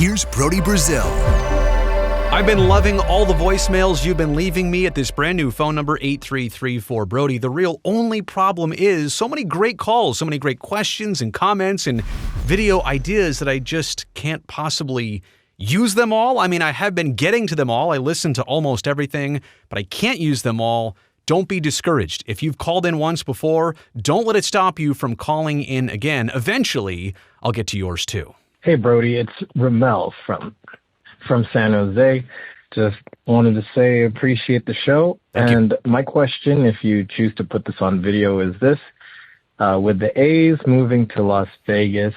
Here's Brody Brazil. I've been loving all the voicemails you've been leaving me at this brand new phone number, 8334-BRODY. The real only problem is so many great calls, so many great questions and comments and video ideas that I just can't possibly use them all. I mean, I have been getting to them all. I listen to almost everything, but I can't use them all. Don't be discouraged. If you've called in once before, don't let it stop you from calling in again. Eventually, I'll get to yours too. Hey, Brody, it's Ramel from San Jose. Just wanted to say appreciate the show. Thank you. My question, if you choose to put this on video, is this. With the A's moving to Las Vegas,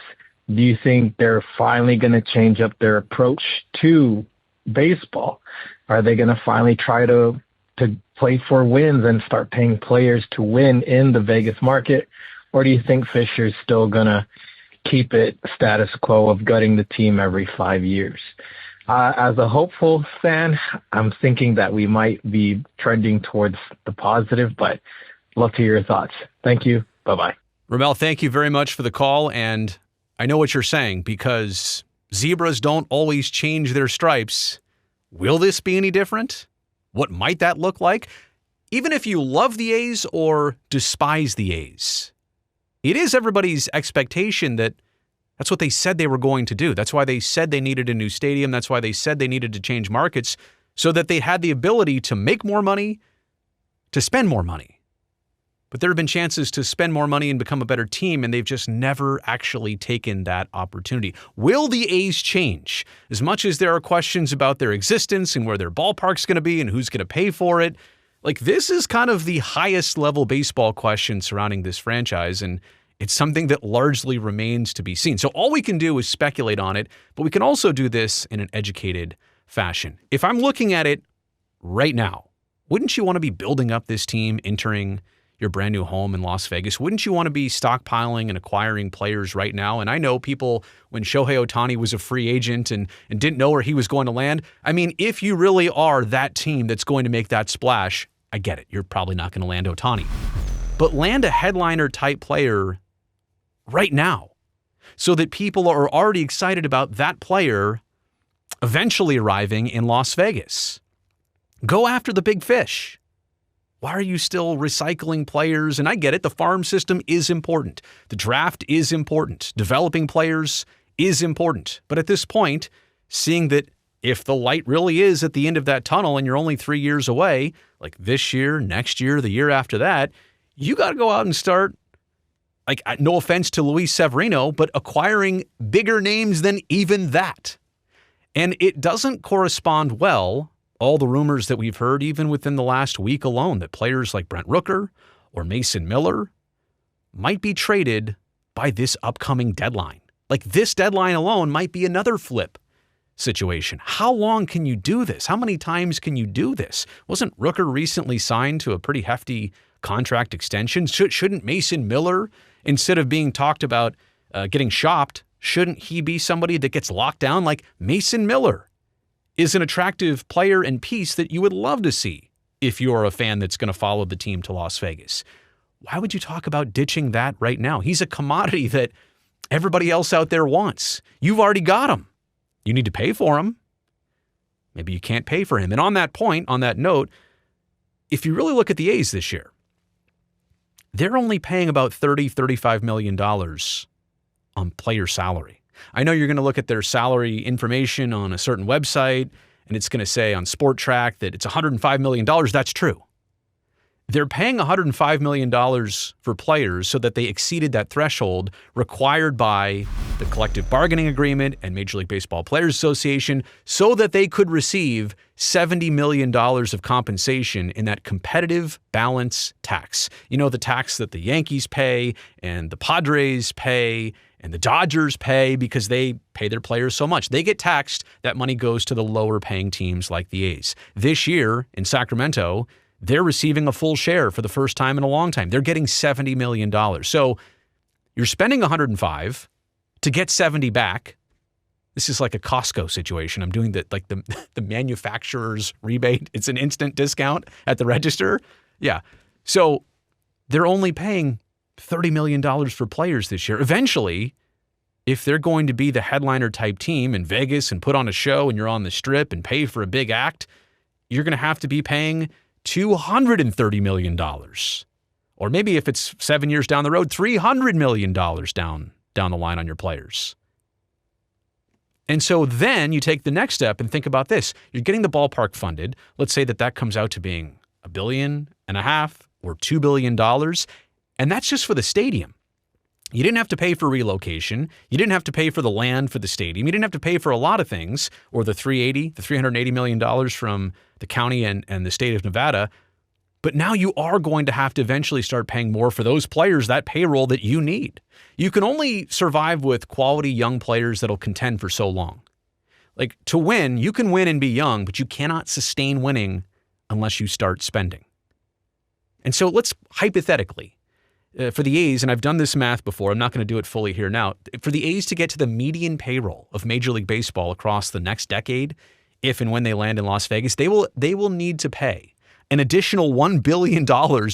do you think they're finally going to change up their approach to baseball? Are they going to finally try to play for wins and start paying players to win in the Vegas market? Or do you think Fisher's still going to keep it status quo of gutting the team every 5 years? As a hopeful fan, I'm thinking that we might be trending towards the positive, but love to hear your thoughts. Thank you. Bye-bye. Ramel, thank you very much for the call. And I know what you're saying, because zebras don't always change their stripes. Will this be any different? What might that look like? Even if you love the A's or despise the A's, it is everybody's expectation that that's what they said they were going to do. That's why they said they needed a new stadium. That's why they said they needed to change markets, so that they had the ability to make more money, to spend more money. But there have been chances to spend more money and become a better team, and they've just never actually taken that opportunity. Will the A's change? As much as there are questions about their existence and where their ballpark's going to be and who's going to pay for it, like, this is kind of the highest level baseball question surrounding this franchise, and it's something that largely remains to be seen. So all we can do is speculate on it, but we can also do this in an educated fashion. If I'm looking at it right now, wouldn't you want to be building up this team entering your brand new home in Las Vegas? Wouldn't you want to be stockpiling and acquiring players right now? And I know people, when Shohei Ohtani was a free agent and didn't know where he was going to land. I mean, if you really are that team that's going to make that splash, I get it. You're probably not going to land Ohtani. But land a headliner type player right now, so that people are already excited about that player eventually arriving in Las Vegas. Go after the big fish. Why are you still recycling players? And I get it, the farm system is important. The draft is important. Developing players is important. But at this point, seeing that if the light really is at the end of that tunnel and you're only 3 years away, like this year, next year, the year after that, you got to go out and start, like, no offense to Luis Severino, but acquiring bigger names than even that. And it doesn't correspond well, all the rumors that we've heard, even within the last week alone, that players like Brent Rooker or Mason Miller might be traded by this upcoming deadline. Like, this deadline alone might be another flip situation. How long can you do this? How many times can you do this? Wasn't Rooker recently signed to a pretty hefty contract extension? Shouldn't Mason Miller, instead of being talked about getting shopped, shouldn't he be somebody that gets locked down? Like, Mason Miller is an attractive player and piece that you would love to see if you're a fan that's going to follow the team to Las Vegas. Why would you talk about ditching that right now? He's a commodity that everybody else out there wants. You've already got him. You need to pay for him. Maybe you can't pay for him. And on that point, on that note, if you really look at the A's this year, they're only paying about $30-35 million on player salary. I know you're going to look at their salary information on a certain website, and it's going to say on Sport Track that it's $105 million. That's true. They're paying $105 million for players so that they exceeded that threshold required by the collective bargaining agreement and Major League Baseball Players Association, so that they could receive $70 million of compensation in that competitive balance tax. You know, the tax that the Yankees pay and the Padres pay and the Dodgers pay because they pay their players so much. They get taxed. That money goes to the lower paying teams like the A's. This year in Sacramento, they're receiving a full share for the first time in a long time. They're getting $70 million. So you're spending $105 to get $70 back. This is like a Costco situation. I'm doing the manufacturer's rebate. It's an instant discount at the register. Yeah. So they're only paying $30 million for players this year. Eventually, if they're going to be the headliner type team in Vegas and put on a show and you're on the Strip and pay for a big act, you're going to have to be paying $230 million. Or maybe if it's 7 years down the road, $300 million down the line on your players. And so then you take the next step and think about this. You're getting the ballpark funded. Let's say that comes out to being $1.5 billion or $2 billion. And that's just for the stadium. You didn't have to pay for relocation. You didn't have to pay for the land for the stadium. You didn't have to pay for a lot of things, or the $380 million from the county and the state of Nevada. But now you are going to have to eventually start paying more for those players, that payroll that you need. You can only survive with quality young players that'll contend for so long. Like, to win, you can win and be young, but you cannot sustain winning unless you start spending. And so let's hypothetically, for the A's, and I've done this math before, I'm not going to do it fully here now, for the A's to get to the median payroll of Major League Baseball across the next decade, if and when they land in Las Vegas, they will need to pay an additional $1 billion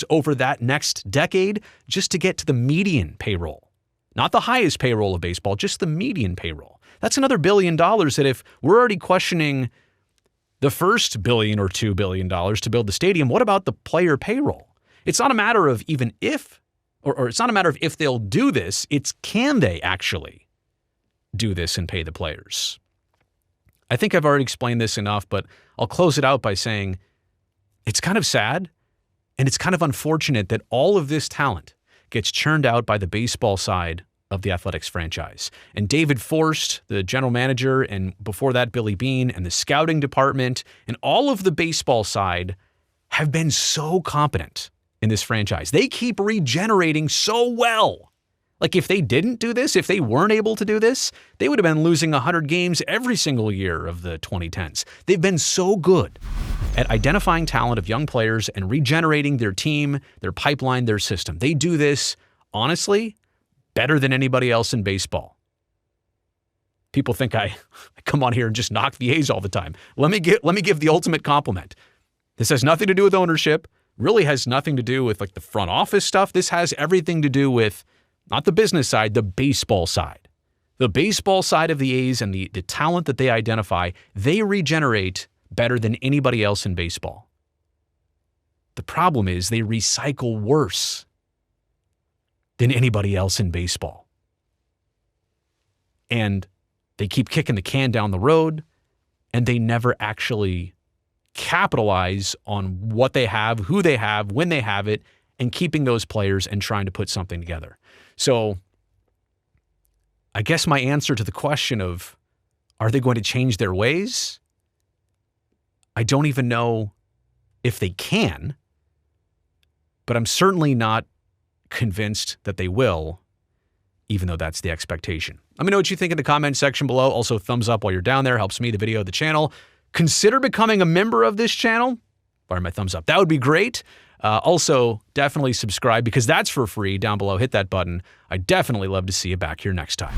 over that next decade just to get to the median payroll. Not the highest payroll of baseball, just the median payroll. That's another $1 billion that if we're already questioning the first $1 billion or $2 billion to build the stadium, what about the player payroll? It's not a matter of even if, or it's not a matter of if they'll do this, it's can they actually do this and pay the players? I think I've already explained this enough, but I'll close it out by saying it's kind of sad and it's kind of unfortunate that all of this talent gets churned out by the baseball side of the Athletics franchise. And David Forst, the general manager, and before that, Billy Beane, and the scouting department, and all of the baseball side have been so competent in this franchise. They keep regenerating so well. Like, if they didn't do this, if they weren't able to do this, they would have been losing 100 games every single year of the 2010s. They've been so good at identifying talent of young players and regenerating their team, their pipeline, their system. They do this, honestly, better than anybody else in baseball. People think I come on here and just knock the A's all the time. Let me give the ultimate compliment. This has nothing to do with ownership, really has nothing to do with like the front office stuff. This has everything to do with not the business side, the baseball side. The baseball side of the A's and the talent that they identify, they regenerate better than anybody else in baseball. The problem is they recycle worse than anybody else in baseball. And they keep kicking the can down the road, and they never actually capitalize on what they have, who they have, when they have it, and keeping those players and trying to put something together. So I guess my answer to the question of, are they going to change their ways? I don't even know if they can, but I'm certainly not convinced that they will, even though that's the expectation. Let me know what you think in the comment section below. Also, thumbs up while you're down there. Helps me, the video, the channel. Consider becoming a member of this channel. Fire my thumbs up. That would be great. Also, definitely subscribe because that's for free down below. Hit that button. I'd definitely love to see you back here next time.